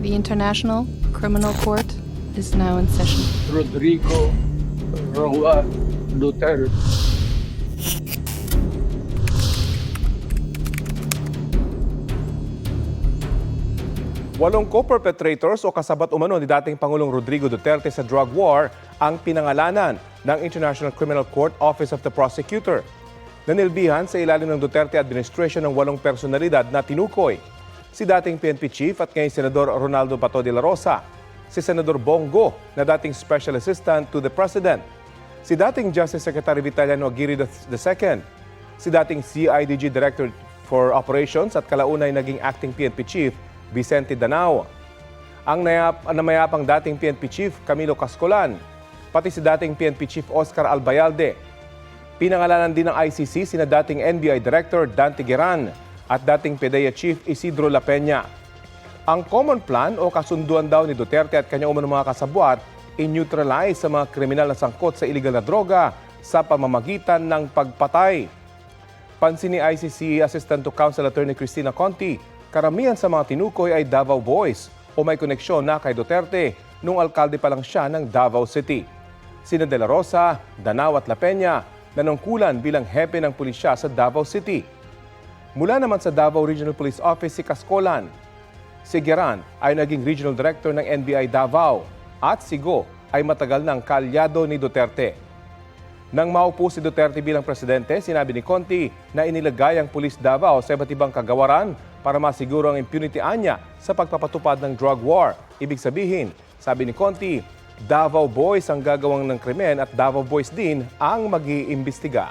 The International Criminal Court is now in session. Rodrigo Roa Duterte. Walong co-perpetrators o kasabat umano ni dating Pangulong Rodrigo Duterte sa drug war ang pinangalanan ng International Criminal Court Office of the Prosecutor. Nanilbihan sa ilalim ng Duterte administration ng 8 personalidad na tinukoy. Si dating PNP Chief at ngayon Senador Ronaldo Bato de la Rosa, si Senador Bongo na dating Special Assistant to the President, si dating Justice Secretary Vitaliano Aguirre II, si dating CIDG Director for Operations at kalaunay naging Acting PNP Chief Vicente Danao, ang namayapang dating PNP Chief Camilo Cascolan, pati si dating PNP Chief Oscar Albayalde. Pinangalanan din ng ICC sina dating NBI Director Dante Geran at dating PDEA Chief Isidro La Peña. Ang common plan o kasunduan daw ni Duterte at kanyang umunong mga kasabwat in-neutralize sa mga kriminal na sangkot sa iligal na droga sa pamamagitan ng pagpatay. Pansin ni ICC Assistant to Counsel Attorney Cristina Conti, karamihan sa mga tinukoy ay Davao Boys o may koneksyon na kay Duterte nung alkalde pa lang siya ng Davao City. Sina De La Rosa, Danao at La Peña nanungkulan bilang hepe ng pulisya sa Davao City. Mula naman sa Davao Regional Police Office si Cascolan. Si Geran ay naging Regional Director ng NBI Davao at si Go ay matagal ng kaalyado ni Duterte. Nang maupo si Duterte bilang presidente, sinabi ni Conti na inilagay ang Police Davao sa iba't ibang kagawaran para masiguro ang impunity anya sa pagpapatupad ng drug war. Ibig sabihin, sabi ni Conti, Davao Boys ang gagawang ng krimen at Davao Boys din ang mag-iimbestiga.